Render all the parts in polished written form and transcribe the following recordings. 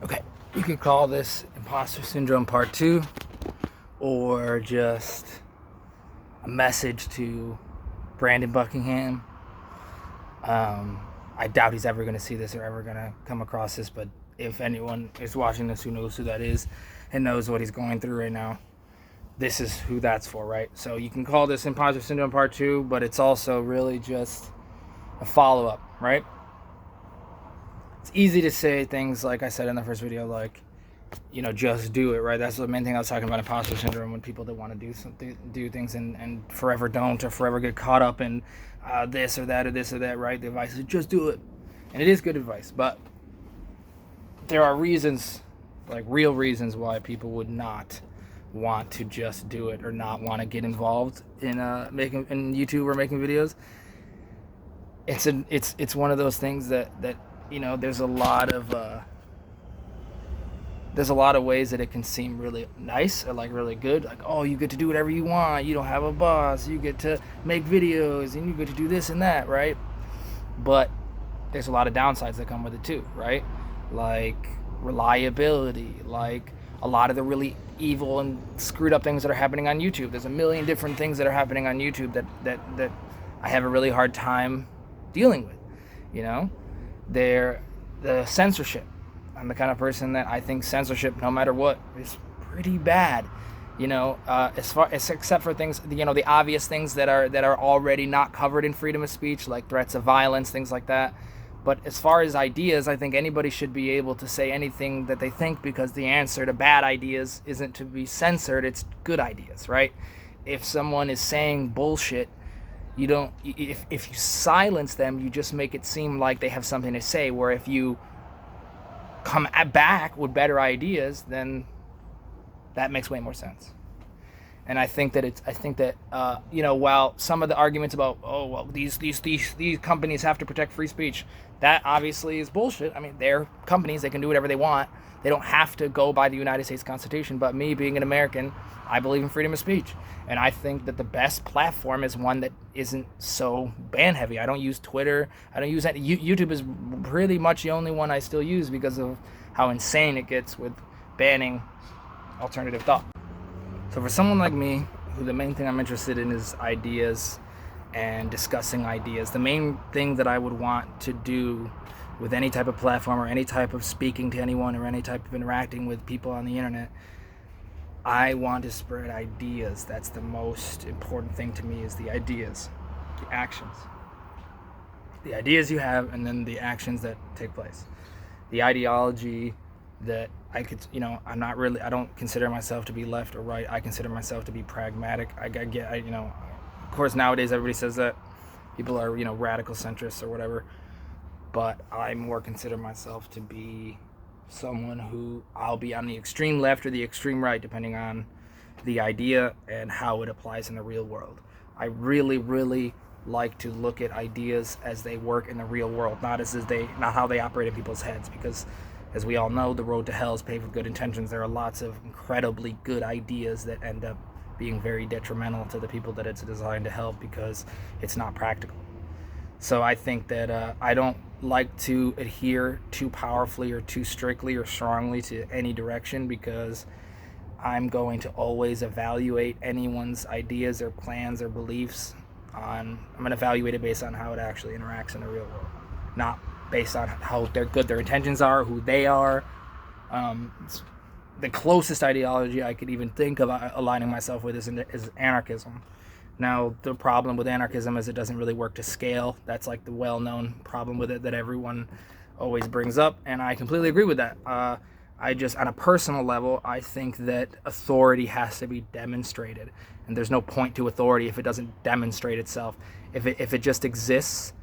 Okay, you could call this imposter syndrome part 2, or just a message to Brandon Buckingham. I doubt he's ever going to see this or ever going to come across this, but if anyone is watching this who knows who that is and knows what he's going through right now, this is who that's for, right? So you can call this imposter syndrome part 2, but it's also really just a follow-up, right? It's easy to say things like I said in the first video, like, just do it, right? That's the main thing I was talking about, imposter syndrome, when people that want to do something, do things and forever don't, or forever get caught up in this or that or this or that, right? The advice is just do it. And it is good advice, but there are reasons, like real reasons, why people would not want to just do it or not want to get involved in making in YouTube or making videos. It's one of those things that there's a lot of ways that it can seem really nice or like really good, like, oh, you get to do whatever you want, you don't have a boss, you get to make videos and you get to do this and that, right? But there's a lot of downsides that come with it too, right? Like reliability, like a lot of the really evil and screwed up things that are happening on YouTube. There's a million different things that are happening on YouTube that I have a really hard time dealing with. They're the censorship. I'm the kind of person that I think censorship, no matter what, is pretty bad. Except for things, the obvious things that are already not covered in freedom of speech, like threats of violence, things like that. But as far as ideas, I think anybody should be able to say anything that they think, because the answer to bad ideas isn't to be censored, it's good ideas, right? If someone is saying bullshit, if you silence them, you just make it seem like they have something to say, where if you come back with better ideas, then that makes way more sense. And I think that while some of the arguments about, oh, well, these companies have to protect free speech, that obviously is bullshit. I mean, they're companies, they can do whatever they want. They don't have to go by the United States Constitution. But me, being an American, I believe in freedom of speech. And I think that the best platform is one that isn't so ban heavy. I don't use Twitter. I don't use that. YouTube is pretty much the only one I still use, because of how insane it gets with banning alternative thought. So for someone like me, who the main thing I'm interested in is ideas and discussing ideas, the main thing that I would want to do with any type of platform, or any type of speaking to anyone, or any type of interacting with people on the internet, I want to spread ideas. That's the most important thing to me, is the ideas, the actions. The ideas you have, and then the actions that take place. The ideology that I don't consider myself to be left or right. I consider myself to be pragmatic. Of course, nowadays everybody says that people are, radical centrists or whatever, but I more consider myself to be someone who, I'll be on the extreme left or the extreme right, depending on the idea and how it applies in the real world. I really, really like to look at ideas as they work in the real world, not how they operate in people's heads, because as we all know, the road to hell is paved with good intentions. There are lots of incredibly good ideas that end up being very detrimental to the people that it's designed to help, because it's not practical. So I think that I don't like to adhere too powerfully or too strictly or strongly to any direction, because I'm going to always evaluate anyone's ideas or plans or beliefs I'm going to evaluate it based on how it actually interacts in the real world, not based on how good their intentions are, who they are. The closest ideology I could even think of aligning myself with is anarchism. Now, the problem with anarchism is it doesn't really work to scale. That's like the well-known problem with it that everyone always brings up, and I completely agree with that. I just, on a personal level, I think that authority has to be demonstrated, and there's no point to authority if it doesn't demonstrate itself. If it just exists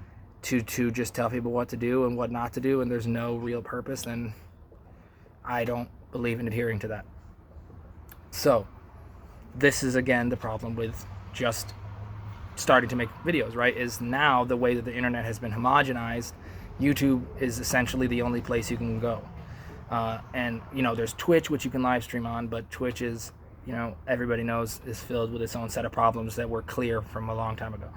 to just tell people what to do and what not to do, and there's no real purpose, then I don't believe in adhering to that. So this is, again, the problem with just starting to make videos, right? Is now the way that the internet has been homogenized, YouTube is essentially the only place you can go. And there's Twitch, which you can live stream on, but Twitch is, everybody knows, is filled with its own set of problems that were clear from a long time ago.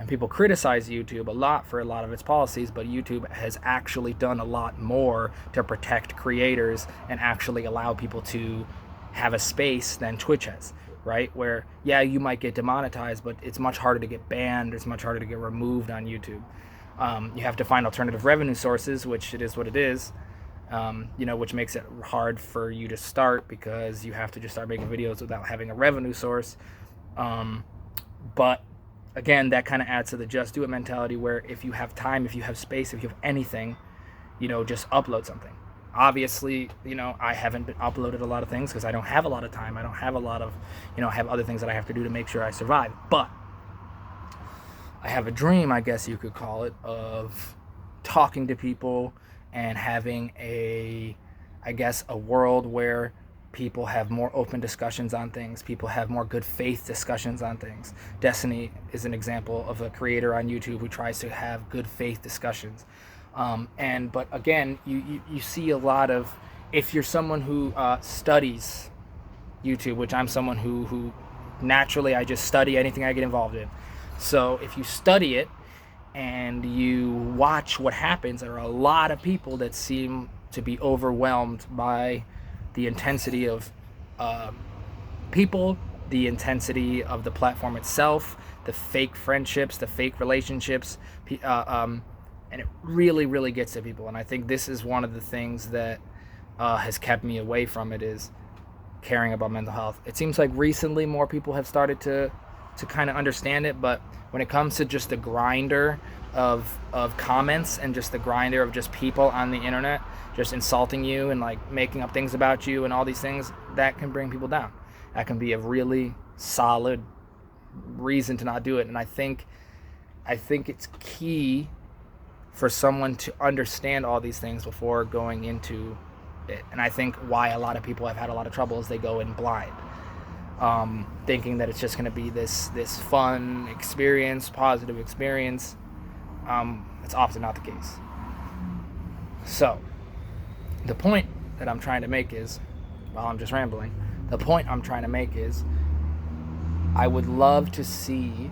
And people criticize YouTube a lot for a lot of its policies, but YouTube has actually done a lot more to protect creators and actually allow people to have a space than Twitch has, right? Where, yeah, you might get demonetized, but it's much harder to get banned. It's much harder to get removed on YouTube. You have to find alternative revenue sources, which it is what it is, which makes it hard for you to start because you have to just start making videos without having a revenue source. But again, that kind of adds to the just do it mentality where if you have time, if you have space, if you have anything, just upload something. Obviously, I haven't uploaded a lot of things because I don't have a lot of time. I don't have a lot of, I have other things that I have to do to make sure I survive. But I have a dream, I guess you could call it, of talking to people and having a world where people have more open discussions on things. People have more good faith discussions on things. Destiny is an example of a creator on YouTube who tries to have good faith discussions. But again, you see a lot of, if you're someone who studies YouTube, which I'm someone who naturally I just study anything I get involved in. So if you study it and you watch what happens, there are a lot of people that seem to be overwhelmed by the intensity of people, the intensity of the platform itself, the fake friendships, the fake relationships, and it really, really gets to people. And I think this is one of the things that has kept me away from it, is caring about mental health. It seems like recently more people have started to kind of understand it, but when it comes to just the grinder of comments and just the grinder of just people on the internet just insulting you and like making up things about you and all these things, that can bring people down. That can be a really solid reason to not do it. And I think it's key for someone to understand all these things before going into it. And I think why a lot of people have had a lot of trouble is they go in blind, thinking that it's just going to be this fun experience, positive experience. It's often not the case. So the point that I'm trying to make is, while I'm just rambling, the point I'm trying to make is I would love to see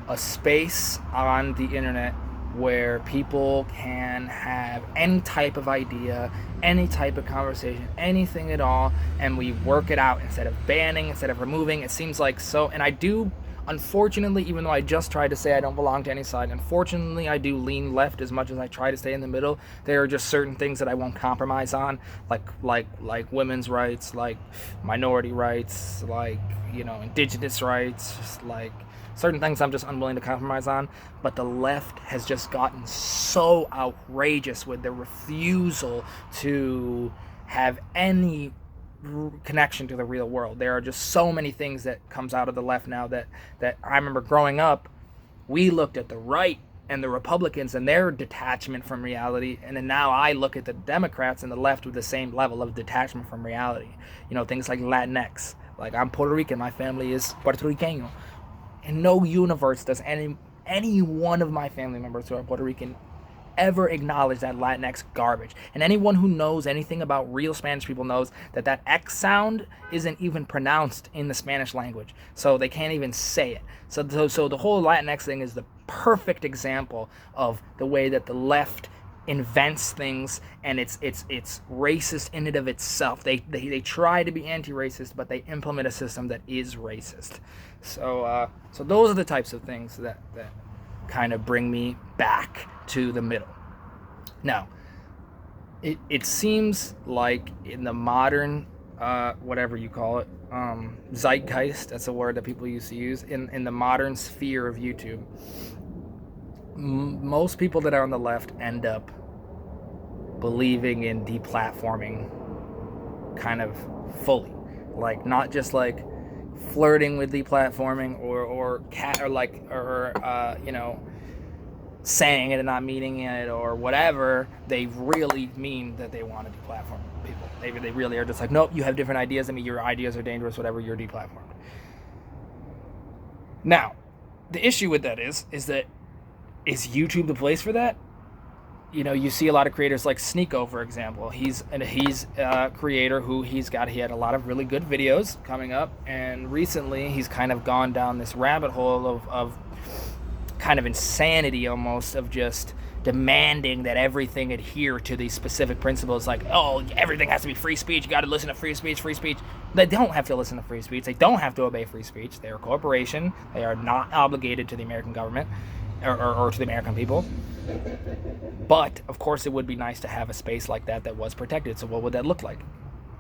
a space on the internet where people can have any type of idea, any type of conversation, anything at all, and we work it out instead of banning, instead of removing. It seems like so, and I do, unfortunately, even though I just tried to say I don't belong to any side, unfortunately I do lean left as much as I try to stay in the middle. There are just certain things that I won't compromise on, like women's rights, like minority rights, like indigenous rights, just like certain things I'm just unwilling to compromise on. But the left has just gotten so outrageous with their refusal to have any connection to the real world. There are just so many things that comes out of the left now that I remember growing up, we looked at the right and the Republicans and their detachment from reality, and then now I look at the Democrats and the left with the same level of detachment from reality. Things like Latinx. Like, I'm Puerto Rican, my family is Puerto Rican. In no universe does any one of my family members who are Puerto Rican ever acknowledge that Latinx garbage. And anyone who knows anything about real Spanish people knows that X sound isn't even pronounced in the Spanish language. So they can't even say it. So the whole Latinx thing is the perfect example of the way that the left invents things, and it's racist in and of itself. They try to be anti-racist, but they implement a system that is racist. So those are the types of things that kind of bring me back to the middle. Now, it seems like in the modern whatever you call it, zeitgeist, that's a word that people used to use, in the modern sphere of YouTube, most people that are on the left end up believing in deplatforming kind of fully, like not just like flirting with deplatforming or saying it and not meaning it or whatever. They really mean that they want to deplatform people. They really are just like, nope, you have different ideas than me, your ideas are dangerous, whatever, you're deplatformed. Now, the issue with that is YouTube the place for that? You see a lot of creators like Sneeko, for example. He's a creator who he had a lot of really good videos coming up, and recently he's kind of gone down this rabbit hole of kind of insanity almost of just demanding that everything adhere to these specific principles, like, oh, everything has to be free speech, you got to listen to free speech. They don't have to listen to free speech. They don't have to obey free speech. They're a corporation. They are not obligated to the American government or to the American people. But of course it would be nice to have a space like that was protected. So what would that look like?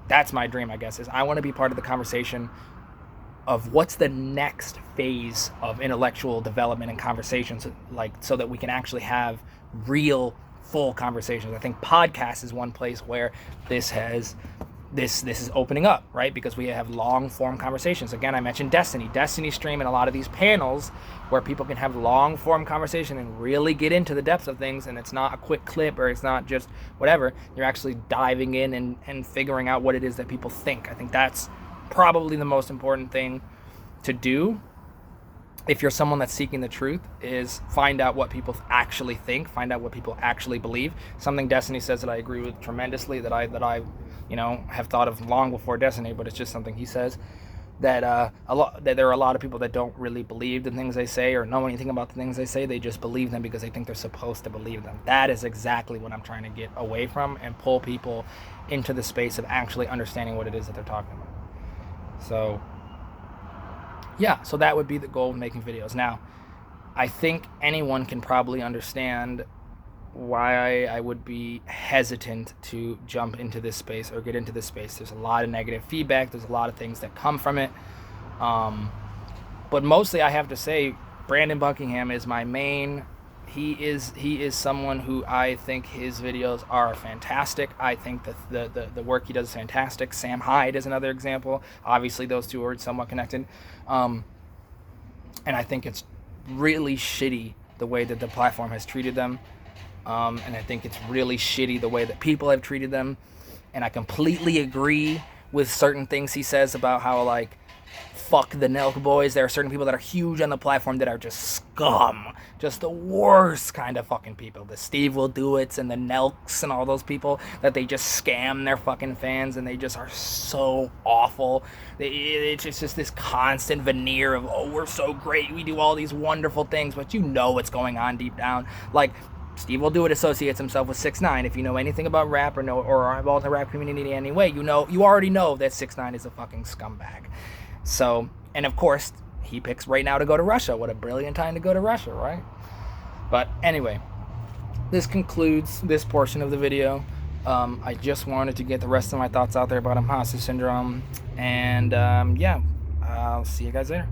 That's my dream, I guess, is I want to be part of the conversation of what's the next phase of intellectual development and conversations, like, so that we can actually have real full conversations. I think podcast is one place where this is opening up, right? Because we have long form conversations. Again, I mentioned Destiny stream, and a lot of these panels where people can have long form conversation and really get into the depths of things, and it's not a quick clip or it's not just whatever. You're actually diving in and figuring out what it is that people think. I think that's probably the most important thing to do if you're someone that's seeking the truth, is find out what people actually think, find out what people actually believe. Something Destiny says that I agree with tremendously, that I have thought of long before Destiny, but it's just something he says, that that there are a lot of people that don't really believe the things they say or know anything about the things they say. They just believe them because they think they're supposed to believe them. That is exactly what I'm trying to get away from and pull people into the space of actually understanding what it is that they're talking about. So yeah, so that would be the goal of making videos. Now, I think anyone can probably understand why I would be hesitant to jump into this space or get into this space. There's a lot of negative feedback. There's a lot of things that come from it. But mostly I have to say Brandon Buckingham is my main. He is someone who I think his videos are fantastic. I think that the work he does is fantastic. Sam Hyde is another example. Obviously, those two are somewhat connected. And I think it's really shitty the way that the platform has treated them. And I think it's really shitty the way that people have treated them. And I completely agree with certain things he says about how, like, fuck the Nelk boys. There are certain people that are huge on the platform that are just scum. Just the worst kind of fucking people. The Steve Will Do It's and the Nelks and all those people that they just scam their fucking fans, and they just are so awful. It's just this constant veneer of, oh, we're so great, we do all these wonderful things, but you know what's going on deep down. Like, Steve Will Do It associates himself with 6ix9ine. If you know anything about rap or are involved in the rap community anyway, you already know that 6ix9ine is a fucking scumbag. So, and of course, he picks right now to go to Russia. What a brilliant time to go to Russia, right? But anyway, this concludes this portion of the video. I just wanted to get the rest of my thoughts out there about imposter syndrome. And yeah, I'll see you guys later.